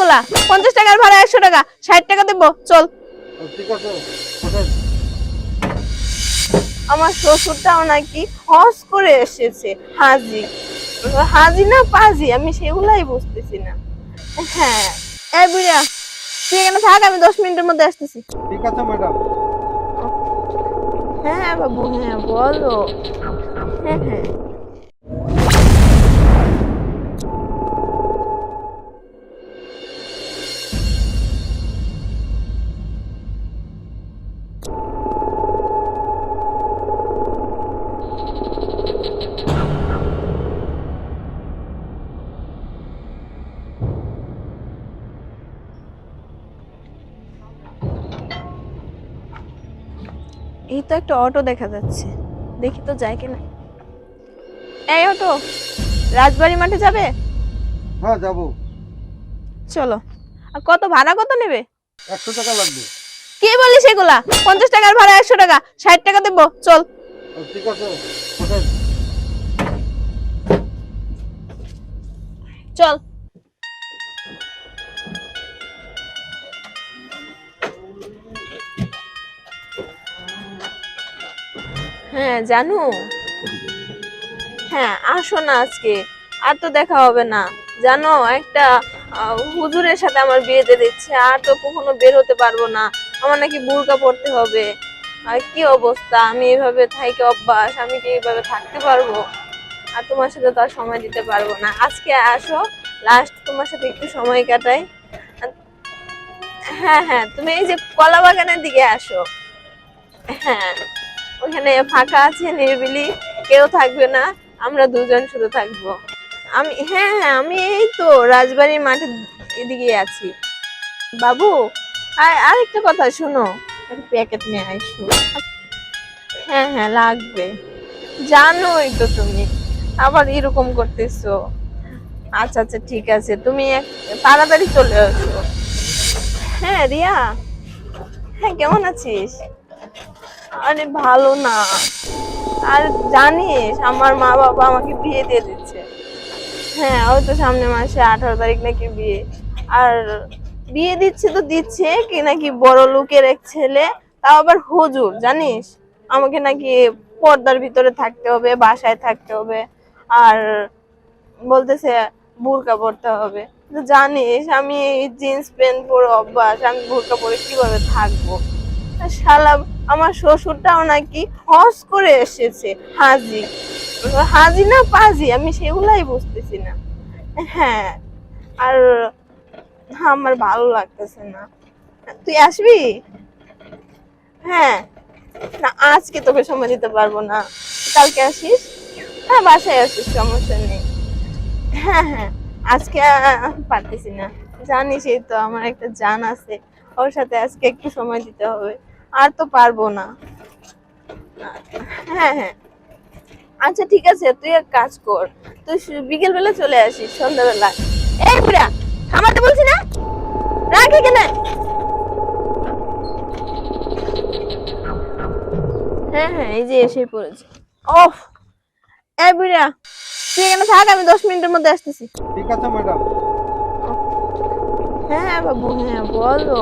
সেগুলা? 50 টাকার ভাড়া 100 টাকা, 60 টাকা দেব, চল। ঠিক আছে ওঠেন। আমার শ্বশুরটাও নাকি হজ করে এসেছে, হাজি হাজি না পাজি, আমি সেগুলাই বুঝতেছি না। হ্যাঁ, এই বুড়া, তুই এখানে থাক, আমি 10 মিনিটের মধ্যে আসতেছি। ঠিক আছে ম্যাডাম। হ্যাঁ বাবু, হ্যাঁ বলো। হ্যাঁ হ্যাঁ। এই তো একটা অটো দেখা যাচ্ছে, দেখি তো যায় কিনা। এই অটো, রাজবাড়ি মাঠে যাবে? হ্যাঁ যাবো। চলো। আর কত ভাড়া কত নেবে? 100 টাকা লাগবে। কি বলিস এগুলা? 50 টাকার ভাড়া 100 টাকা, 60 টাকা দেব, চল। ঠিক আছে ওঠেন। চল। হ্যাঁ জানু, হ্যাঁ আসো না আজকে, আর তো দেখা হবে না। জানো, একটা হুজুরের সাথে আমার বিয়ে দিয়ে দিচ্ছে, আর তো কখনো বের হতে পারবো না। আমার নাকি বুরকা পড়তে হবে। আর কি অবস্থা, আমি এইভাবে থাকি অভ্যাস, আমি কি এইভাবে থাকতে পারবো? আর তোমার সাথে তো আর সময় দিতে পারবো না। আজকে আসো, লাস্ট তোমার সাথে একটু সময় কাটাই। আর হ্যাঁ হ্যাঁ, তুমি এই যে কলা বাগানের দিকে আসো। হ্যাঁ, ওখানে ফাঁকা আছে, নিরিবিলি, কেউ থাকবে না, আমরা দুজন শুধু থাকবো। আমি হ্যাঁ হ্যাঁ, আমি এই তো রাজবাড়ির মাঠের এদিকে আছি। বাবু, আর আরেকটা কথা শোনো, একটা প্যাকেট নিয়ে আইসো। হ্যাঁ হ্যাঁ লাগবে, জানোই তো তুমি, আবার এরকম করতেছো। আচ্ছা আচ্ছা ঠিক আছে, তুমি তাড়াতাড়ি চলে আসো। হ্যাঁ রিয়া, হ্যাঁ কেমন আছিস? আরে ভালো না, আর জানিস আমার মা বাবা আমাকে বিয়ে দিয়ে দিচ্ছে। হ্যাঁ, ওই তো সামনের মাসে 18 তারিখ নাকি বিয়ে। আর বিয়ে দিচ্ছে তো দিচ্ছে কি, নাকি বড় লোকের এক ছেলে, তাও আবার হুজুর, জানিস? আমাকে নাকি পর্দার ভিতরে থাকতে হবে, বাসায় থাকতে হবে, আর বলতেছে বুরকা পরতে হবে। তো জানিস আমি জিন্স প্যান্ট পরে অভ্যাস, আমি বুরকা পরে কিভাবে থাকবো? আর শালা আমার শ্বশুরটাও নাকি হজ করে এসেছে, হাজি হাজি না পাজি, আমি সেগুলাই বুঝতেছি না। হ্যাঁ, আর আমার ভালো লাগতেছে না। তুই আসবি? হ্যাঁ, না আজকে তোকে সময় দিতে পারবো না, কালকে আসিস। হ্যাঁ বাসায় আসিস, সমস্যা নেই। হ্যাঁ হ্যাঁ, আজকে পারতেছি না, জানিসই তো আমার একটা জান আছে, ওর সাথে আজকে একটু সময় দিতে হবে, আর তো পারবো না। হ্যাঁ হ্যাঁ, আচ্ছা ঠিক আছে, তুই এক কাজ কর, তুই বিকেল বেলা চলে আসিস, সন্ধ্যাবেলা। এই বুড়া, থামাতে বলছি না, রাখ এখানে। হ্যাঁ হ্যাঁ, এই যে এসে পড়েছে। ওহ, এই বুড়া, তুই এখানে থাক, আমি 10 মিনিটের মধ্যে আসতেছি। ঠিক আছে ম্যাডাম। হ্যাঁ বাবু, হ্যাঁ বলো।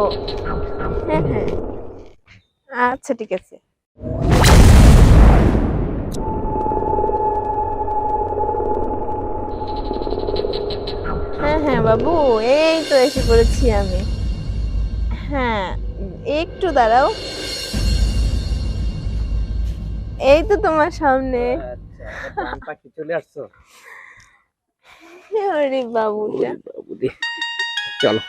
হ্যাঁ হ্যাঁ, আচ্ছা ঠিক আছে। হ্যাঁ হ্যাঁ বাবু, এই তো এসে পড়েছি আমি। হ্যাঁ, একটু দাঁড়াও, এই তো তোমার সামনে। আচ্ছা জান পাখি চলে আসছো। আরে বাবুটা, বাবুদি চলো।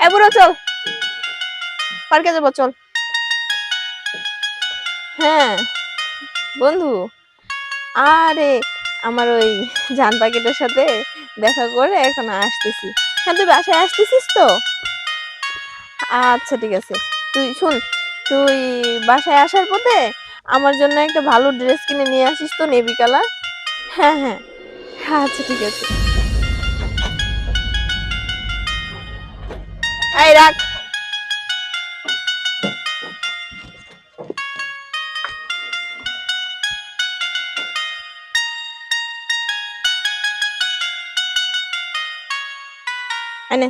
এ বুড়ো চল, পার্কে যাবো চল। হ্যাঁ বন্ধু, আরে আমার ওই জান পাখিটার সাথে দেখা করে এখন আসতেছি। হ্যাঁ তুই বাসায় আসতেছিস তো? আচ্ছা ঠিক আছে, তুই শুন, তুই বাসায় আসার পথে আমার জন্য একটা ভালো ড্রেস কিনে নিয়ে আসিস তো, নেভি কালার। হ্যাঁ হ্যাঁ, আচ্ছা ঠিক আছে। এই রাখ। এনে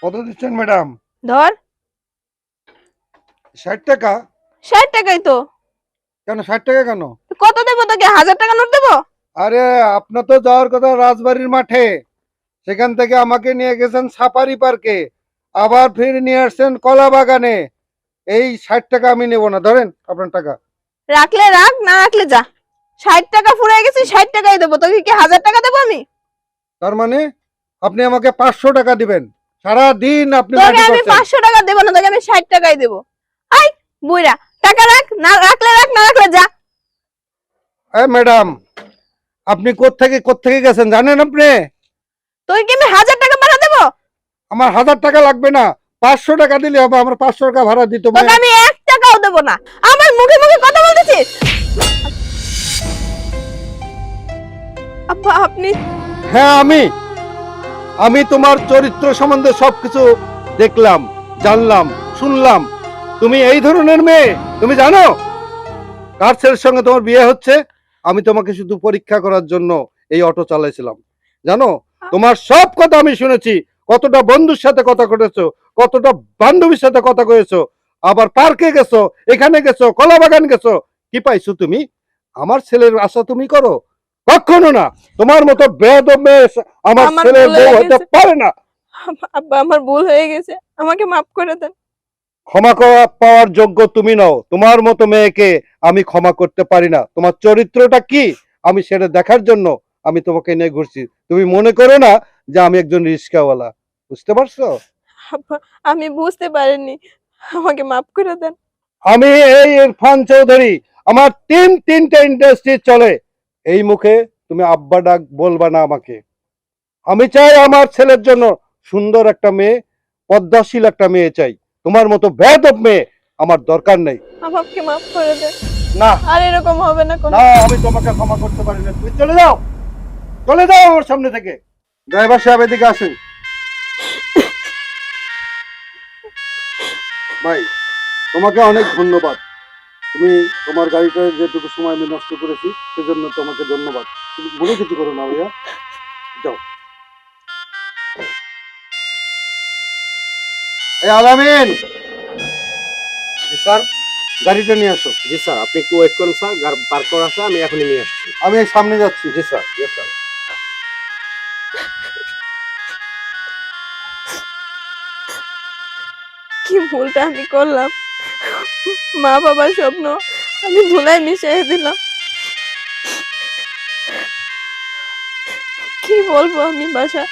কত দিচ্ছেন ম্যাডাম? ধর। 60 টাকা? 60 টাকাই তো। কেন 60 টাকা কেন? কত দেবো তোকে, 1000 টাকা নোট দেবো? আরে আপনার তো যাওয়ার কথা রাজবাড়ির মাঠে, সেখান থেকে আমাকে নিয়ে গেছেন সাফারি পার্কে, আবার ফির নিয়ে আসছেন কলা বাগানে। এই 60 টাকা আমি নেব না, ধরেন আপনার টাকা। রাখলে রাখ, না রাখলে যা। 60 টাকা ফুরাই গেছে, 60 টাকাই দেবো। তোকে কি 1000 টাকা দেবো আমি? তার মানে আপনি আমাকে 500 টাকা দিবেন? সারা দিন আপনি তোকে মাটি আমি করছেন। 500 টাকা দেবো না, তোকে আমি 60 টাকাই দেবো। আই বুইরা, টাকা রাখ, না রাখলে রাখ, না রাখলে যা। ম্যাডাম, আপনি কোত্থেকে গেছেন জানেন আপনি? তোকে কি আমি 1000 টাকা ভাড়া দেবো? আমার 1000 টাকা লাগবে না, 500 টাকা দিলে হবে। আমার 500 টাকা ভাড়া দিতে তোকে আমি 1 টাকাও দেবো না। আমার মুখে মুখে কথা বলতেছিস? আব্বা আপনি? হ্যাঁ আমি তোমার চরিত্র সম্বন্ধে সবকিছু দেখলাম, জানলাম, শুনলাম। তুমি এই ধরনের মেয়ে? তুমি জানো কার ছেলের সঙ্গে তোমার বিয়ে হচ্ছে? আমি তোমাকে শুধু পরীক্ষা করার জন্য এই অটো চালাইছিলাম, জানো? তোমার সব কথা আমি শুনেছি। কতটা বন্ধুর সাথে কথা করেছো, কতটা বান্ধবীর সাথে কথা কয়েছো, আবার পার্কে গেছো, এখানে গেছো, কলা বাগান গেছো। কি পাইছো তুমি? আমার ছেলের আশা তুমি করো? কখনো না। তোমার মতো বেয়াদব মেয়ে আমার আমার ছেলের ভুল বউ হয়ে হতে গেছে। পারে না। আব্বা আমার ভুল হয়ে গেছে, আমাকে মাফ করে দেন। ক্ষমা করা পাওয়ার যোগ্য তুমি নও। তোমার মতো মেয়েকে আমি ক্ষমা করতে পারি না। তোমার চরিত্রটা কি আমি সেটা দেখার জন্য আমি তোমাকে নিয়ে ঘুরছি। তুমি মনে করো না যে আমি একজন রিস্কাওয়ালা, বুঝতে পারছো? আব্বা আমি বুঝতে পারিনি, আমাকে মাফ করে দেন। আমি এই ইরফান চৌধুরী, আমার তিনটা ইন্ডাস্ট্রি চলে। এই মুখে তুমি আব্বা ডাক বলবা না আমাকে। আমি চাই আমার ছেলের জন্য সুন্দর একটা মেয়ে, পদ্মাশীল একটা মেয়ে চাই। তোমার মতো বেয়াদব মেয়ে আমার দরকার নেই। আমাকে মাফ করে দেন। না আর এরকম হবে না কোনো। না, আমি তোমাকে ক্ষমা করতে পারি না। তুমি চলে যাও, চলে যাও আমার সামনে থেকে। ড্রাইভার সাহেব এদিকে আসুন। ভাই, তোমাকে অনেক ধন্যবাদ। তুমি তোমার গাড়িটা যেটুকু সময় আমি নষ্ট করেছি সেজন্য তোমাকে ধন্যবাদ। তুমি মনে কিছু করো না ভাইয়া, যাও। এই আলামিন, জি স্যার। গাড়িটা নিয়ে আসো। জি স্যার, আপনি একটু ওয়েট করুন স্যার, পার্ক করা আছে, আমি এখনই নিয়ে আসছি। আমি এই সামনে যাচ্ছি। জি স্যার, ইয়েস স্যার। কি ভুলটা আমি করলাম? মা বাবার স্বপ্ন আমি ধুলায় মিশিয়ে দিলাম। কি বলবো আমি বাসা?